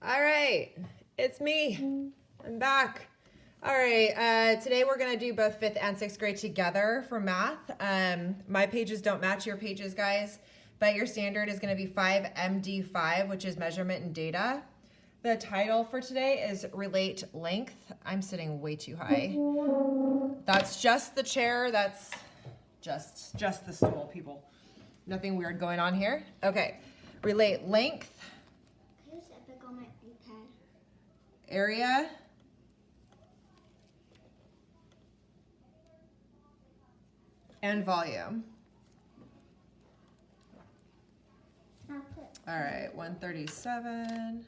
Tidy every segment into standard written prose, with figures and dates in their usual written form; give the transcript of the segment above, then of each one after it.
All right, it's me. I'm back. All right, today we're gonna do both 5th and 6th grade together for math. My pages don't match your pages, guys, but your standard is gonna be 5MD5, which is measurement and data. The title for today is Relate Length. I'm sitting way too high. That's just the chair, that's just the stool, people. Nothing weird going on here. Okay, relate length. I use Epic on my iPad. Area. And volume. All right, 137.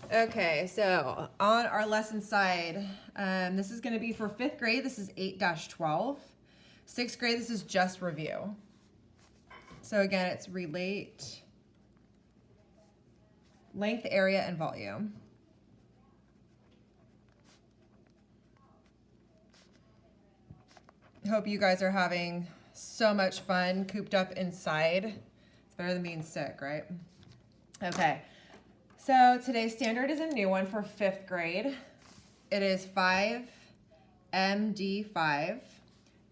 Okay, so on our lesson side, this is going to be for 5th grade. This is 8-12. 6th grade, this is just review. So again, it's relate length, area, and volume. Hope you guys are having so much fun cooped up inside. It's better than being sick, right? Okay, so today's standard is a new one for 5th grade. It is 5MD5.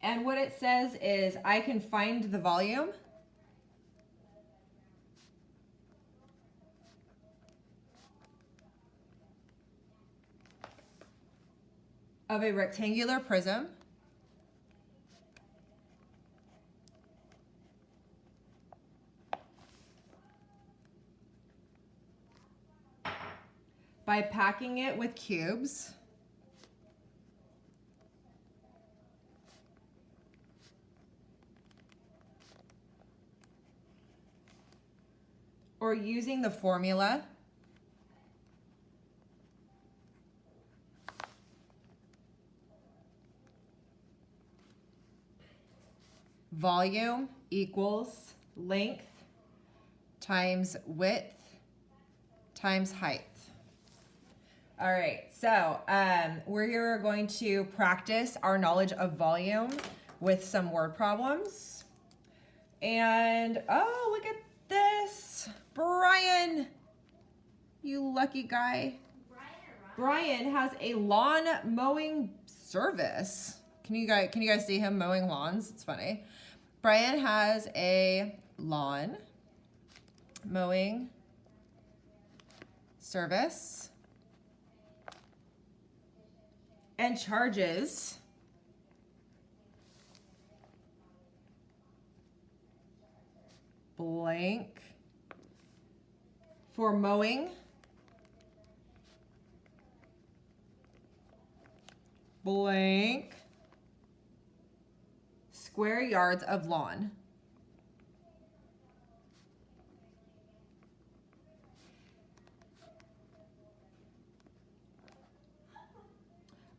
And what it says is I can find the volume of a rectangular prism by packing it with cubes or using the formula volume equals length times width times height. All right, so we're going to practice our knowledge of volume with some word problems. And oh, look at this. Brian, you lucky guy. Brian has a lawn mowing service. Can you guys see him mowing lawns? It's funny. Brian has a lawn mowing service and charges blank for mowing blank square yards of lawn.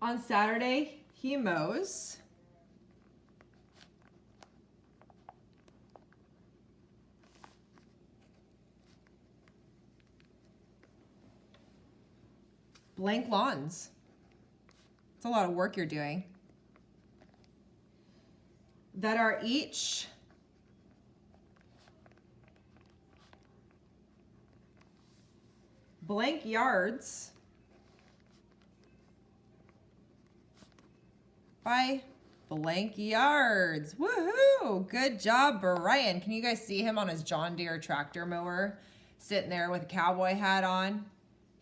On Saturday, he mows blank lawns. It's a lot of work you're doing. That are each blank yards by blank yards. Woohoo! Good job, Brian. Can you guys see him on his John Deere tractor mower sitting there with a cowboy hat on?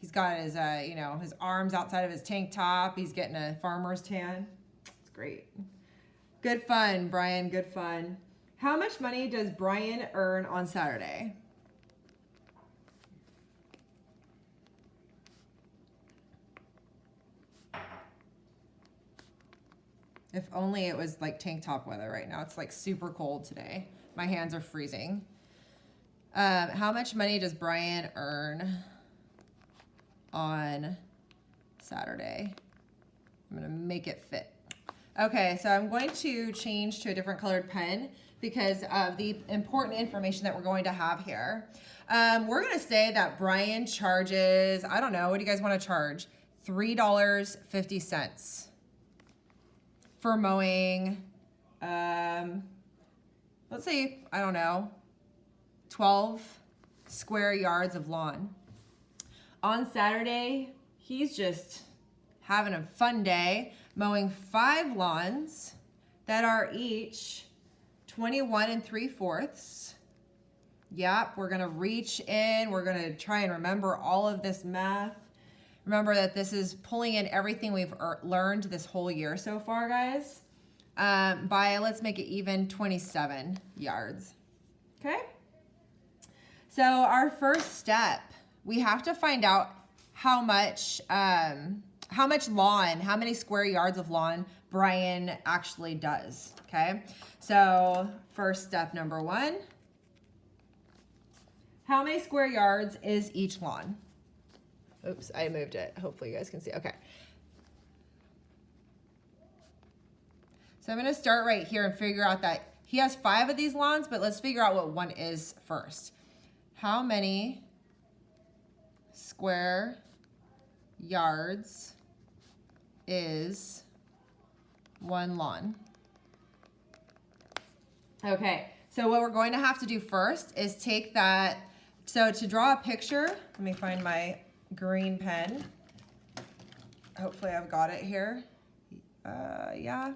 He's got his, his arms outside of his tank top. He's getting a farmer's tan. It's great. Good fun, Brian, good fun. How much money does Brian earn on Saturday? If only it was like tank top weather right now. It's like super cold today. My hands are freezing. How much money does Brian earn on Saturday? I'm gonna make it fit. Okay, so I'm going to change to a different colored pen because of the important information that we're going to have here. We're gonna say that Brian charges, I don't know, what do you guys wanna charge? $3.50 for mowing let's say, I don't know, 12 square yards of lawn. On Saturday, he's just having a fun day, mowing 5 lawns that are each 21 3/4. Yep, we're gonna reach in, we're gonna try and remember all of this math. Remember that this is pulling in everything we've learned this whole year so far, guys. By, let's make it even, 27 yards. Okay? So our first step, we have to find out how much lawn, how many square yards of lawn Brian actually does. Okay? So first step number 1, how many square yards is each lawn? Oops, I moved it. Hopefully you guys can see. Okay. So I'm going to start right here and figure out that he has 5 of these lawns, but let's figure out what one is first. How many square yards is one lawn? Okay, so what we're going to have to do first is take that. So to draw a picture, let me find my green pen. Hopefully I've got it here. Yeah.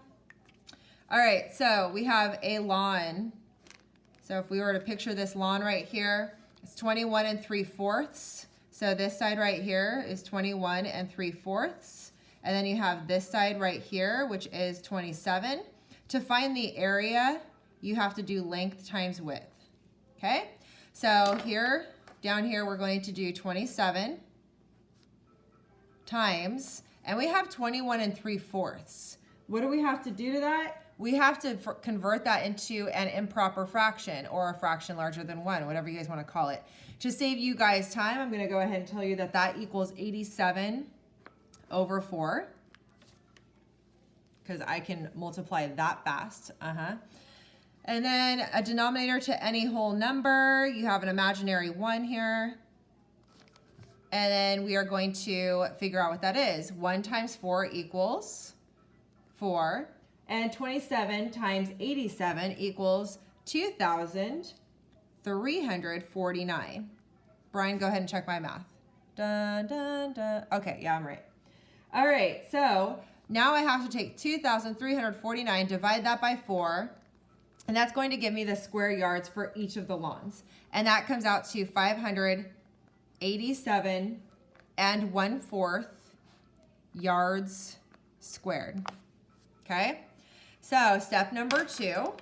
All right, so we have a lawn. So if we were to picture this lawn right here, it's 21 3/4. So this side right here is 21 3/4. And then you have this side right here, which is 27. To find the area, you have to do length times width. Okay? So here, down here, we're going to do 27 times, and we have 21 3/4. What do we have to do to that? We have to convert that into an improper fraction, or a fraction larger than 1, whatever you guys want to call it. To save you guys time, I'm going to go ahead and tell you that that equals 87 over 4, because I can multiply that fast. And then a denominator to any whole number. You have an imaginary 1 here. And then we are going to figure out what that is. 1 times 4 equals 4. And 27 times 87 equals 2,349. Brian, go ahead and check my math. Dun, dun, dun. Okay, yeah, I'm right. All right, so now I have to take 2,349, divide that by 4, and that's going to give me the square yards for each of the lawns. And that comes out to 587 1/4 yards squared. Okay? So step number 2.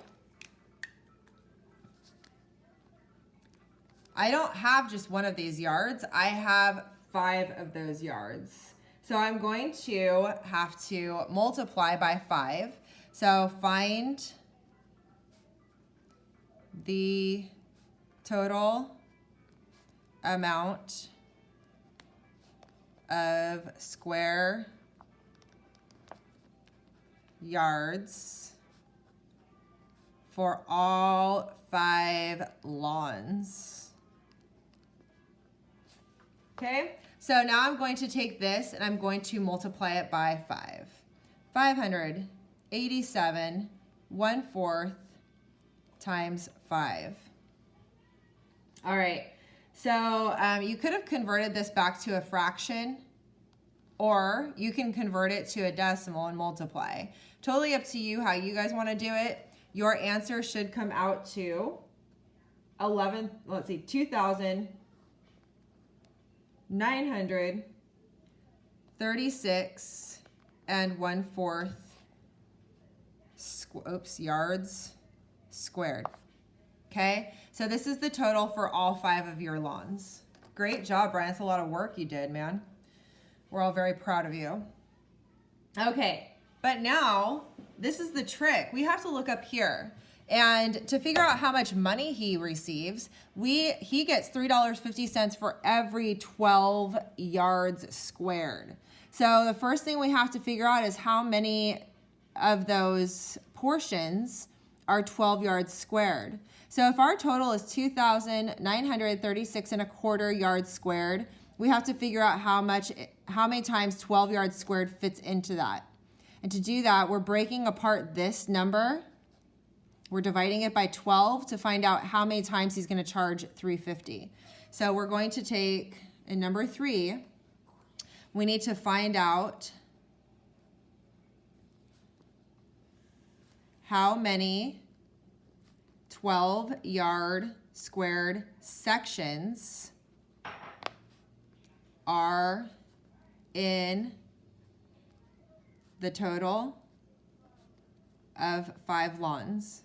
I don't have just one of these yards. I have 5 of those yards. So I'm going to have to multiply by 5. So find the total amount of square yards for all 5 lawns. Okay, so now I'm going to take this and I'm going to multiply it by 5. 587 1/4 times 5. All right, so you could have converted this back to a fraction, or you can convert it to a decimal and multiply. Totally up to you how you guys want to do it. Your answer should come out to 2,936 1/4 yards squared. Okay, so this is the total for all 5 of your lawns. Great job, Brian. It's a lot of work you did, man. We're all very proud of you. Okay, but now this is the trick. We have to look up here. And to figure out how much money he receives, he gets $3.50 for every 12 yards squared. So the first thing we have to figure out is how many of those portions are 12 yards squared. So if our total is 2,936 1/4 yards squared, we have to figure out how many times 12 yards squared fits into that. And to do that, we're breaking apart this number We're dividing it by 12 to find out how many times he's going to charge $3.50. So we're going to take, in number 3, we need to find out how many 12-yard squared sections are in the total of 5 lawns.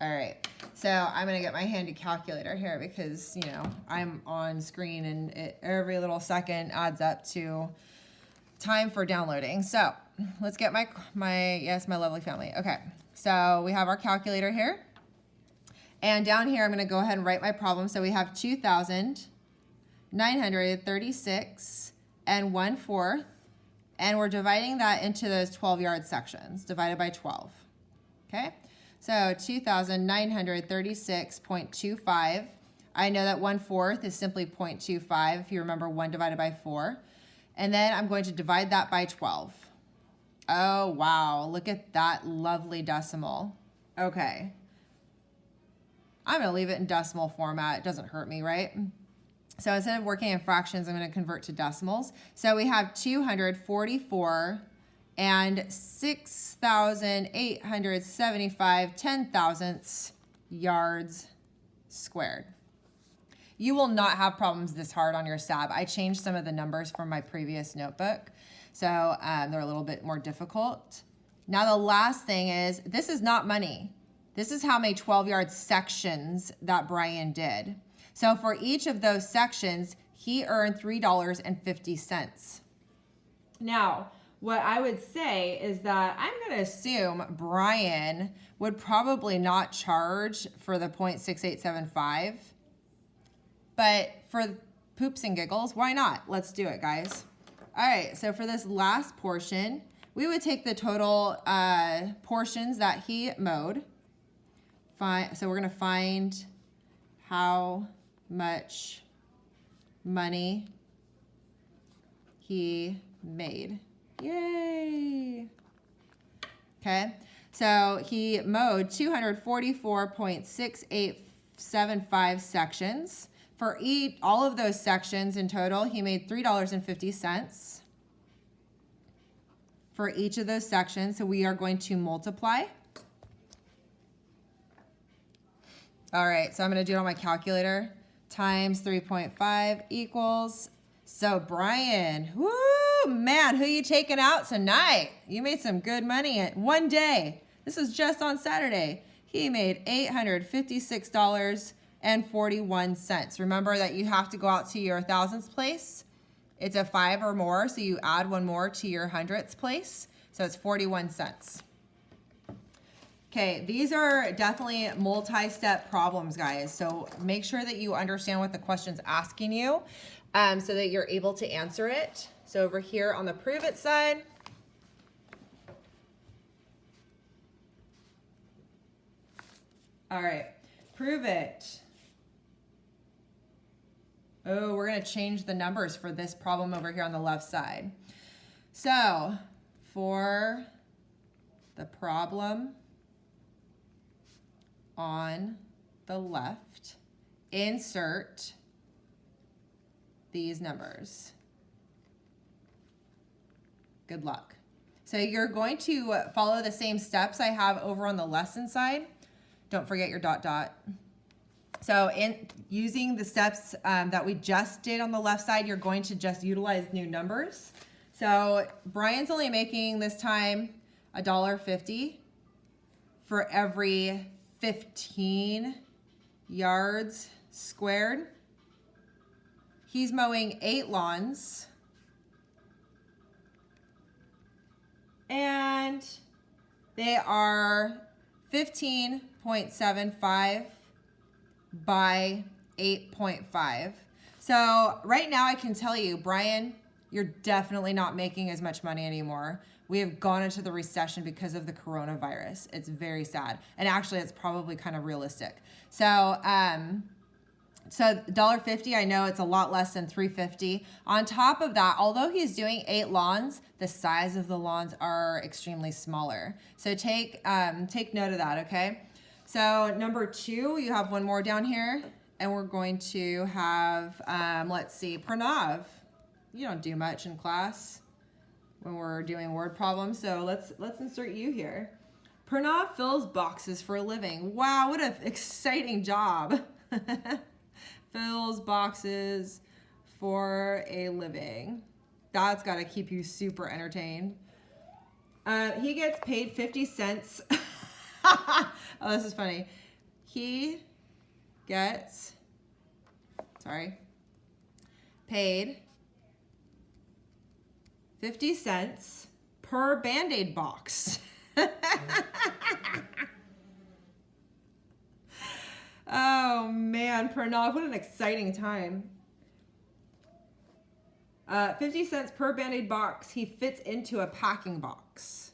All right, so I'm gonna get my handy calculator here because, you know, I'm on screen and every little second adds up to time for downloading. So let's get my lovely family. Okay, so we have our calculator here. And down here, I'm gonna go ahead and write my problem. So we have 2,936 and 1/4. And we're dividing that into those 12-yard sections, divided by 12, okay? So 2,936.25. I know that 1/4 is simply 0.25, if you remember 1 divided by 4. And then I'm going to divide that by 12. Oh, wow, look at that lovely decimal. Okay. I'm gonna leave it in decimal format. It doesn't hurt me, right? So instead of working in fractions, I'm going to convert to decimals. So we have 244 and 6,875 10,000ths yards squared. You will not have problems this hard on your SAB. I changed some of the numbers from my previous notebook, so they're a little bit more difficult. Now the last thing is, this is not money. This is how many 12-yard sections that Brian did. So for each of those sections, he earned $3.50. Now, what I would say is that I'm going to assume Brian would probably not charge for the 0.6875. But for poops and giggles, why not? Let's do it, guys. All right, so for this last portion, we would take the total portions that he mowed. So we're going to find how much money he made. Yay! Okay, so he mowed 244.6875 sections. For all of those sections in total, he made $3.50 for each of those sections. So we are going to multiply. All right, so I'm going to do it on my calculator. Times 3.5 equals. So Brian, whoo, man, who you taking out tonight? You made some good money in one day. This is just on Saturday. He made $856.41. Remember that you have to go out to your thousandths place. It's a 5 or more, so you add one more to your hundredths place. So it's 41 cents. Okay, these are definitely multi-step problems, guys. So make sure that you understand what the question's asking you so that you're able to answer it. So over here on the prove it side, all right, prove it. Oh, we're gonna change the numbers for this problem over here on the left side. So for the problem on the left, insert these numbers. Good luck. So you're going to follow the same steps I have over on the lesson side. Don't forget your dot dot. So in using the steps that we just did on the left side, you're going to just utilize new numbers. So Brian's only making this time $1.50 for every 15 yards squared. He's mowing 8 lawns. And they are 15.75 by 8.5. So right now I can tell you, Brian, you're definitely not making as much money anymore. We have gone into the recession because of the coronavirus. It's very sad. And actually, it's probably kind of realistic. So So $1.50, I know it's a lot less than $3.50. On top of that, although he's doing 8 lawns, the size of the lawns are extremely smaller. So take note of that, okay? So number 2, you have one more down here, and we're going to have, let's see, Pranav. You don't do much in class when we're doing word problems, so let's insert you here. Pranav fills boxes for a living. Wow, what an exciting job. Fills boxes for a living. That's got to keep you super entertained. He gets paid 50 cents. Oh, this is funny. He gets, paid 50 cents per Band-Aid box. Oh man, Pranav, what an exciting time. 50 cents per Band-Aid box he fits into a packing box.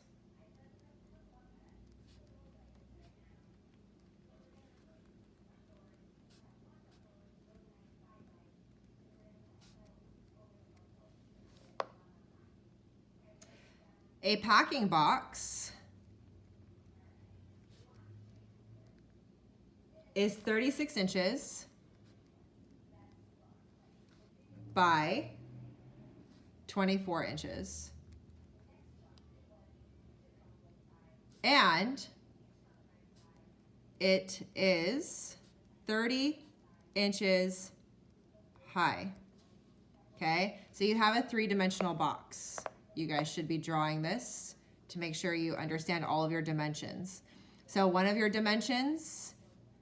A packing box is 36 inches by 24 inches. And it is 30 inches high. Okay, so you have a 3-dimensional box. You guys should be drawing this to make sure you understand all of your dimensions. So one of your dimensions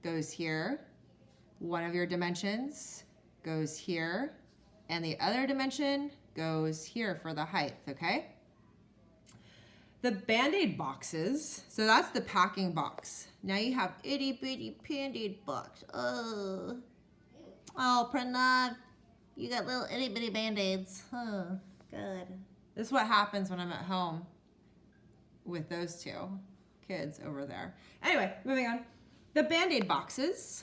goes here, one of your dimensions goes here, and the other dimension goes here for the height, okay? The Band-Aid boxes, so that's the packing box. Now you have itty bitty Band-Aid box. Oh, Pranav, you got little itty bitty Band-Aids. Oh, good. This is what happens when I'm at home with those 2 kids over there. Anyway, moving on. The Band-Aid boxes.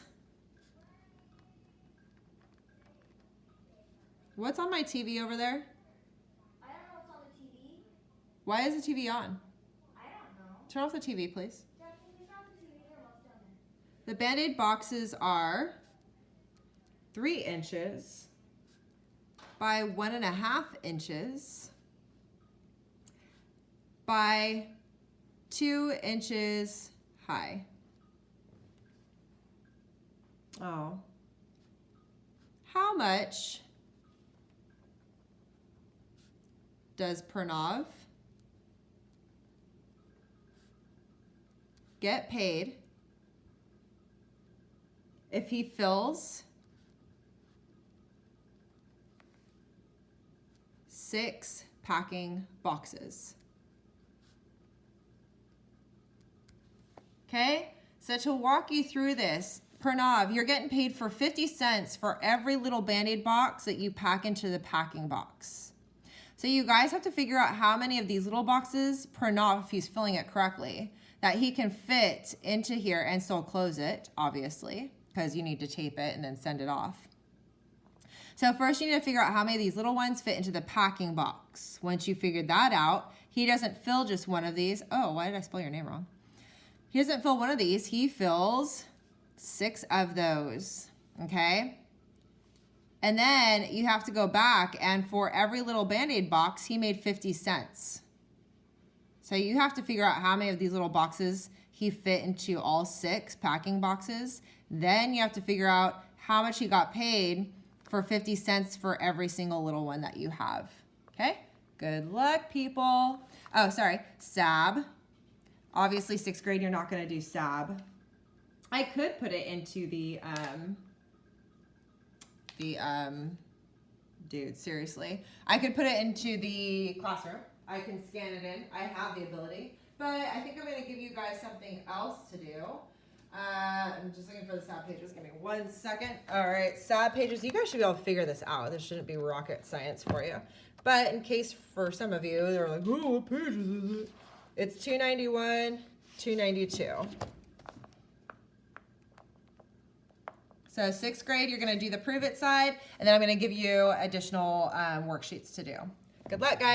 What's on my TV over there? I don't know what's on the TV. Why is the TV on? I don't know. Turn off the TV, please. Jack, can you turn off the TV? Turn what's down there. The Band-Aid boxes are 3 inches by 1.5 inches by 2 inches high. Oh. How much does Pranav get paid if he fills 6 packing boxes? Okay, so to walk you through this, Pranav, you're getting paid for 50 cents for every little Band-Aid box that you pack into the packing box. So you guys have to figure out how many of these little boxes, Pranav, if he's filling it correctly, that he can fit into here and still close it, obviously, because you need to tape it and then send it off. So first you need to figure out how many of these little ones fit into the packing box. Once you figured that out, he doesn't fill just one of these. Oh, why did I spell your name wrong? He doesn't fill one of these, he fills 6 of those, okay? And then you have to go back, and for every little Band-Aid box, he made 50 cents. So you have to figure out how many of these little boxes he fit into all 6 packing boxes. Then you have to figure out how much he got paid for 50 cents for every single little one that you have, okay? Good luck, people. Oh, sorry, SAB. Obviously, 6th grade, you're not going to do SAB. I could put it into dude, seriously. I could put it into the classroom. I can scan it in. I have the ability. But I think I'm going to give you guys something else to do. I'm just looking for the SAB pages. Give me 1 second. All right, SAB pages. You guys should be able to figure this out. This shouldn't be rocket science for you. But in case for some of you, they're like, oh, what pages is it? It's 291, 292. So sixth grade, you're gonna do the prove it side, and then I'm gonna give you additional worksheets to do. Good luck, guys.